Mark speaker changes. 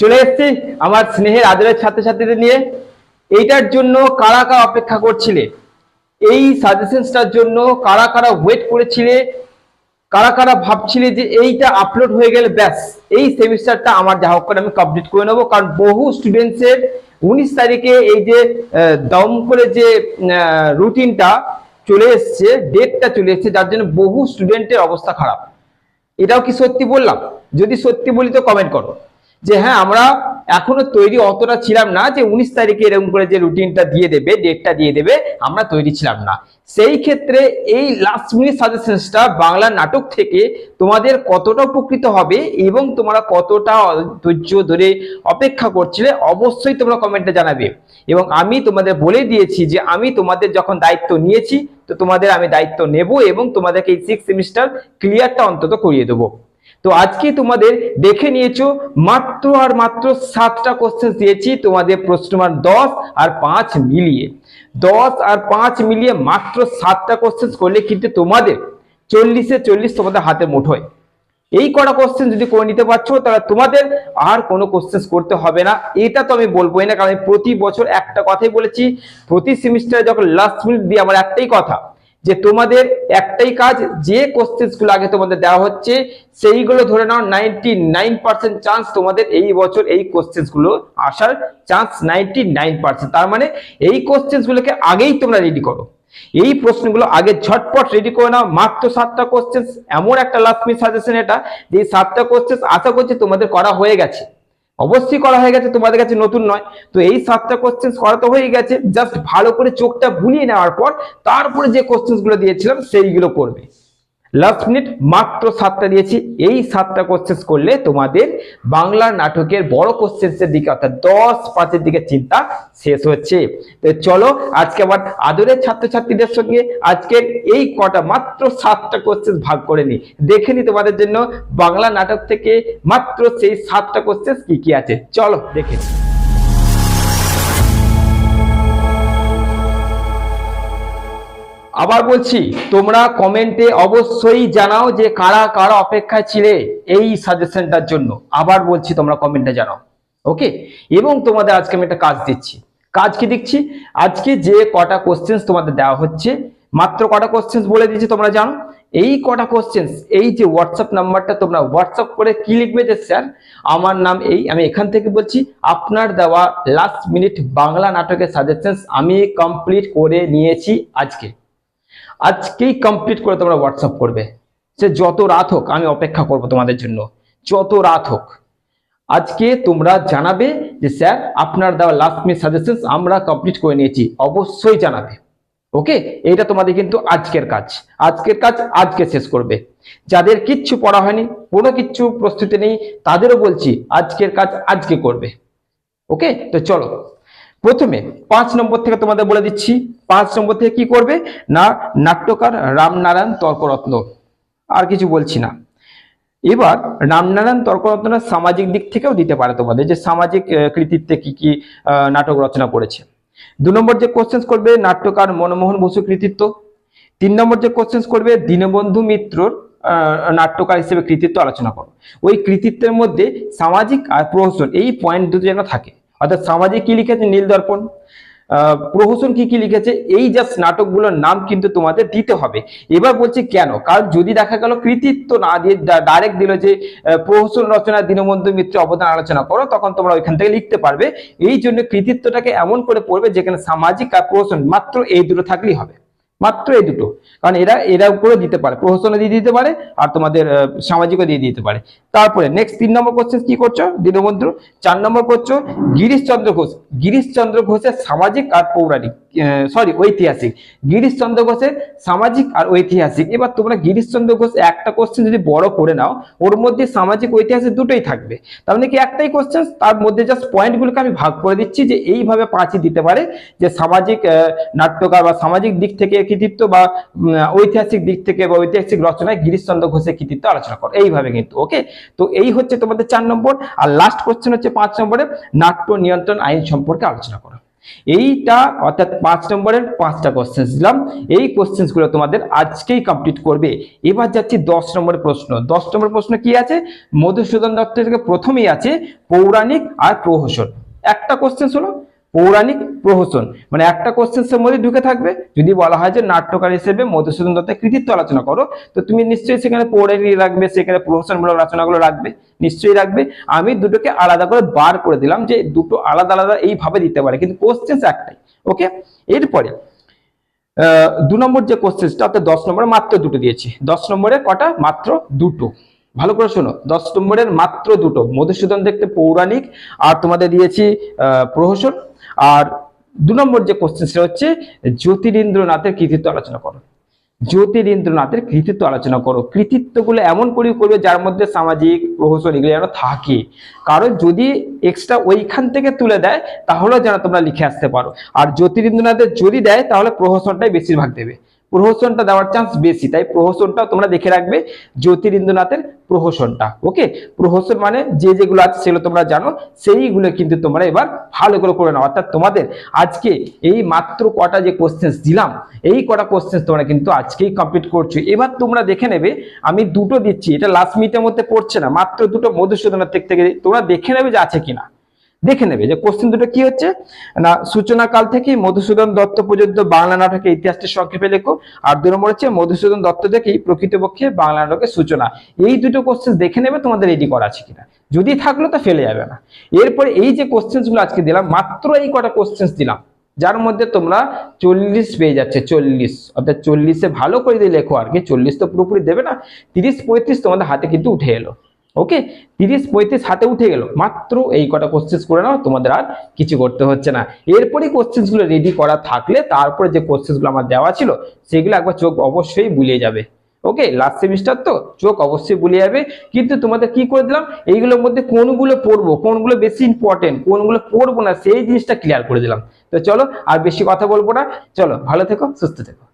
Speaker 1: চলে এসেছি আমার স্নেহের আদরের ছাত্রছাত্রীদের নিয়ে। এইটার জন্য কারা কারা অপেক্ষা করছিলে, এই সাজেশনসটার জন্য কারা কারা ওয়েট করেছিলে, কারা কারা ভাবছিলে যে এইটা আপলোড হয়ে গেলে ব্যাস এই সেমিস্টারটা আমার যা হোক করে আমি কমপ্লিট করে নেবো। কারণ বহু স্টুডেন্টসের 19 তারিখে এই যে দম করে যে রুটিনটা চলে এসছে, ডেটটা চলে এসছে, যার জন্য বহু স্টুডেন্টের অবস্থা খারাপ। এটাও কি সত্যি বললাম? যদি সত্যি বলি তো কমেন্ট করো যে হ্যাঁ, আমরা এখনো তৈরি অতটা ছিলাম না যে 19 তারিখে এরকম করে যে রুটিনটা দিয়ে দেবে, ডেটটা দিয়ে দেবে, আমরা তৈরি ছিলাম না। সেই ক্ষেত্রে এই লাস্ট মিনিট সাজেশনসটা বাংলা নাটক থেকে তোমাদের কতটা উপকৃত হবে এবং তোমরা কতটা ধৈর্য ধরে অপেক্ষা করছিলে অবশ্যই তোমরা কমেন্টে জানাবে। এবং আমি তোমাদের বলে দিয়েছি যে আমি তোমাদের যখন দায়িত্ব নিয়েছি তো তোমাদের আমি দায়িত্ব নেব এবং তোমাদেরকে এই 6 সেমিস্টার ক্লিয়ারটা অন্তত করিয়ে দেবো। তো আজকে তোমাদের দেখে নিয়েছো মাত্র আর মাত্র 7টা কোশ্চেন দিয়েছি তোমাদের প্রশ্ন মান 10 আর 5 মিলিয়ে। 10 আর 5 মিলিয়ে মাত্র 7টা কোশ্চেন করলে কিন্তু তোমাদের 40-এ 40 তোমাদের হাতে মুঠোয়। এই কটা কোশ্চেন যদি করে নিতে পারছো তাহলে তোমাদের আর কোনো কোশ্চেন করতে হবে না। এটা তো আমি বলবোই না, কারণ প্রতি বছর একটা কথাই বলেছি, প্রতি সেমিস্টারে যখন লাস্ট মিনিট দিয়ে আমার একটাই কথা যে তোমাদের একটাই কাজ, যে কোশ্চেন গুলো আগে তোমাদের দেওয়া হচ্ছে সেইগুলো ধরে নাও 99% চান্স তোমাদের এই বছর এই কোশ্চেন গুলো আসার চান্স 99%। তার মানে এই কোশ্চেন গুলোকে আগেই তোমরা রেডি করো, এই প্রশ্নগুলো আগে ঝটপট রেডি করে নাও। মাত্র 7টা কোশ্চেন, এমন একটা লাস্ট মিনিট সাজেশন এটা যে 7টা কোশ্চেন আশা করছি তোমাদের করা হয়ে গেছে, অবশ্যই করা হয়ে গেছে, তোমাদের কাছে নতুন নয়। তো এই 7টা কোশ্চেন করা তো হয়ে গেছে, জাস্ট ভালো করে চোখটা বুলিয়ে নেওয়ার পর তারপরে যে কোশ্চেন গুলো দিয়েছিলাম সেইগুলো করবে। লাস্ট মিনিট মাত্র 7টা দিয়েছি, এই 7টা কোশ্চেন করলে তোমাদের বাংলা নাটকের বড় কোশ্চেন্সের দিকে অর্থাৎ 10-5-এর দিকে চিন্তা শেষ হচ্ছে। তো চলো আজকে আমার আদরের ছাত্রছাত্রীদের সঙ্গে আজকের এই কটা মাত্র 7টা কোশ্চেন ভাগ করে নি, দেখে নি তোমাদের জন্য বাংলা নাটক থেকে মাত্র সেই 7টা কোশ্চেন কি কি আছে। চলো দেখে নি। আবার বলছি, তোমরা কমেন্টে অবশ্যই জানাও যে কারা কারা অপেক্ষায় ছিলে এই সাজেশনটার জন্য। আবার বলছি তোমরা কমেন্টে জানাও, ওকে। এবং তোমাদের আজকে আমি একটা কাজ দিচ্ছি। কাজ কি দিচ্ছি? আজকে যে কটা কোশ্চেন্স তোমাদের দেওয়া হচ্ছে, মাত্র কটা কোশ্চেন্স বলে দিচ্ছি তোমরা জানো। এই কটা কোশ্চেন্স, এই যে হোয়াটসঅ্যাপ নাম্বারটা তোমরা হোয়াটসঅ্যাপ করে কি লিখবে যে স্যার আমার নাম এই, আমি এখান থেকে বলছি আপনার দেওয়া লাস্ট মিনিট বাংলা নাটকের সাজেশনস আমি কমপ্লিট করে নিয়েছি আজকেই কমপ্লিট করে তোমরা হোয়াটসঅ্যাপ করবে। সে যত রাত হোক আমি অপেক্ষা করব তোমাদের জন্য, যত রাত হোক। আজকে তোমরা জানাবে যে স্যার আপনার দেওয়া লাস্ট মিনিট সাজেশনস আমরা কমপ্লিট করে নিয়েছি, অবশ্যই জানাবে, ওকে। এইটা তোমাদের কিন্তু আজকের কাজ, আজকে শেষ করবে। যাদের কিচ্ছু পড়া হয়নি, কোনো কিচ্ছু প্রস্তুতি নেই, তাদেরও বলছি আজকের কাজ আজকে করবে, ওকে। তো চলো প্রথমে 5 নম্বর থেকে তোমাদের বলে দিচ্ছি। 5 নম্বর থেকে কি করবে না, নাট্যকার রামনারায়ণ তর্করত্ন, আর কিছু বলছি না। এবার রামনারায়ণ তর্করত্ন সামাজিক দিক থেকেও দিতে পারে তোমাদের, যে সামাজিক কৃতিত্বে কি কি নাটক রচনা করেছে। 2 নম্বর যে কোশ্চেন করবে নাট্যকার মনমোহন বসু কৃতিত্ব। 3 নম্বর যে কোশ্চেন করবে দীনবন্ধু মিত্রর নাট্যকার হিসেবে কৃতিত্ব আলোচনা করো। ওই কৃতিত্বের মধ্যে সামাজিক আর প্রহসন এই পয়েন্ট দুটো যেন থাকে, অর্থাৎ সামাজিক কি লিখেছে নীলদর্পণ, প্রহসন কি কি লিখেছে, এই জাস্ট নাটকগুলোর নাম কিন্তু তোমাদের দিতে হবে। এবার বলছি কেন, কারণ যদি দেখা গেল কৃতিত্ব না দিয়ে ডাইরেক্ট দিল যে প্রহসন রচনা দীনবন্ধু মিত্র অবদান আলোচনা করো, তখন তোমরা ওইখান থেকে লিখতে পারবে। এই জন্য কৃতিত্বটাকে এমন করে পড়বে যেখানে সামাজিক আর প্রহসন মাত্র এই দুটো থাকলেই হবে, মাত্র এই দুটো। কারণ এরা করে দিতে পারে, প্রহসনও দিয়ে দিতে পারে আর তোমাদের সামাজিকও দিয়ে দিতে পারে। তারপরে নেক্সট 3 নম্বর কোশ্চেন কি করছো দীনবন্ধু। 4 নম্বর করছো গিরিশচন্দ্র ঘোষ। গিরিশচন্দ্র ঘোষের সামাজিক আর পৌরাণিক, ঐতিহাসিক। গিরিশচন্দ্র ঘোষের সামাজিক আর ঐতিহাসিক। এবার তোমরা গিরিশচন্দ্র ঘোষ একটা কোশ্চেন যদি বড় করে নাও, ওর মধ্যে সামাজিক ঐতিহাসিক দুটোই থাকবে। তার মানে কি একটাই কোশ্চেন, তার মধ্যে জাস্ট পয়েন্টগুলোকে আমি ভাগ করে দিচ্ছি যে এইভাবে 5ই দিতে পারে, যে সামাজিক নাট্যকার বা সামাজিক দিক থেকে কৃতিত্ব বা ঐতিহাসিক দিক থেকে বা ঐতিহাসিক রচনায় গিরিশচন্দ্র ঘোষের কৃতিত্ব আলোচনা করো, এইভাবে কিন্তু, ওকে। তো এই হচ্ছে তোমাদের 4 নম্বর। আর লাস্ট কোশ্চেন হচ্ছে 5 নম্বরে নাট্য নিয়ন্ত্রণ আইন সম্পর্কে আলোচনা করো। এইটা অর্থাৎ 5 নম্বরের 5টা কোশ্চেন দিলাম, এই কোশ্চেন গুলো তোমাদের আজকেই কমপ্লিট করবে। এবার যাচ্ছি 10 নম্বরের প্রশ্ন। 10 নম্বর প্রশ্ন কি আছে? মধুসূদন দত্ত থেকে প্রথমেই আছে পৌরাণিক আর প্রহসন। একটা কোশ্চেন হলো পৌরাণিক প্রহসন, মানে একটা কোশ্চেন্সের মধ্যে ঢুকে থাকবে। যদি বলা হয় যে নাট্যকার হিসেবে মধুসূদন দত্তের কৃতিত্ব আলোচনা করো, তো তুমি নিশ্চয়ই সেখানে পৌরাণিক রাখবে, সেখানে প্রহসনমূলক রচনাগুলো রাখবে, নিশ্চয়ই রাখবে। আমি দুটোকে আলাদা করে বার করে দিলাম যে দুটো আলাদা আলাদা এইভাবে দিতে পারে, কিন্তু কোশ্চেন একটাই। ওকে, এরপরে 2 নম্বর যে কোশ্চেনটা, অর্থাৎ 10 নম্বরে মাত্র দুটো দিয়েছি। 10 নম্বরে কটা? মাত্র দুটো। ভালো করে শোনো, 10 নম্বরের মাত্র দুটো, মধুসূদন দেখতে পৌরাণিক আর তোমাদের দিয়েছি প্রহসন। আর 2 নম্বর যে কোশ্চেনটা হচ্ছে জ্যোতিরিন্দ্রনাথের কৃতিত্ব আলোচনা করো। জ্যোতিরিন্দ্রনাথের কৃতিত্ব আলোচনা করো। কৃতিত্বগুলো এমন করে করবে যার মধ্যে সামাজিক প্রহসন এগুলো যেন থাকে, কারণ যদি এক্সট্রা ওইখান থেকে তুলে দেয় তাহলে যেন তোমরা লিখে আসতে পারো। আর জ্যোতিরিন্দ্রনাথের যদি দেয় তাহলে প্রহসনটাই বেশিরভাগ দেবে, প্রহসনটা দেওয়ার চান্স বেশি, তাই প্রহসনটাও তোমরা দেখে রাখবে, জ্যোতিরিন্দ্রনাথের প্রহসনটা। ওকে, প্রহসন মানে যে যেগুলো আছে সেগুলো তোমরা জানো, সেইগুলো কিন্তু তোমরা এবার ভালো করে নাও। অর্থাৎ তোমাদের আজকে এই মাত্র কটা যে কোশ্চেন দিলাম, এই কটা কোশ্চেন তোমরা কিন্তু আজকেই কমপ্লিট করছো। এবার তোমরা দেখে নেবে, আমি দুটো দিচ্ছি, এটা লাস্ট মিনিটের মধ্যে পড়ছে না, মাত্র দুটো মধুসূদনের থেকে তোমরা দেখে নেবে যে আছে কিনা। দেখে নেবে যে কোশ্চেন দুটো কি হচ্ছে না, সূচনা কাল থেকে মধুসূদন দত্ত পর্যন্ত বাংলা নাটকের ইতিহাসটি সংক্ষেপে লেখো। আর 2 নম্বর হচ্ছে মধুসূদন দত্ত থেকেই প্রকৃতপক্ষে বাংলা নাটকের সূচনা। এই দুটো কোশ্চেন দেখে নেবে তোমাদের রেডি করা আছে কিনা, যদি থাকলো তো ফেলে যাবে না। এরপরে এই যে কোশ্চেন গুলো আজকে দিলাম, মাত্র এই কটা কোশ্চেন দিলাম, যার মধ্যে তোমরা 40 পেয়ে যাচ্ছে। 40 অর্থাৎ 40-এ ভালো করে দিয়ে লেখো, আর কি 40 তো পুরোপুরি দেবে না, 30-35 তোমাদের হাতে কিন্তু উঠে এলো। ওকে, 30-35 হাতে উঠে গেল, মাত্র এই কটা কোশ্চেন করে নাও, তোমাদের আর কিছু করতে হচ্ছে না। এরপরে কোশ্চেন গুলো রেডি করা থাকলে তারপরে যে কোশ্চেন গুলো আমার দেওয়া ছিল সেগুলো একবার চোখ অবশ্যই বুলিয়ে যাবে। ওকে, লাস্ট সেমিস্টার তো চোখ অবশ্যই বুলিয়ে যাবে। কিন্তু তোমাদের কি করে দিলাম, এইগুলোর মধ্যে কোনগুলো পড়বো, কোনগুলো বেশি ইম্পর্টেন্ট, কোনগুলো পড়বো না, সেই জিনিসটা ক্লিয়ার করে দিলাম। তো চলো আর বেশি কথা বলবো না, চলো ভালো থেকো, সুস্থ থেকো।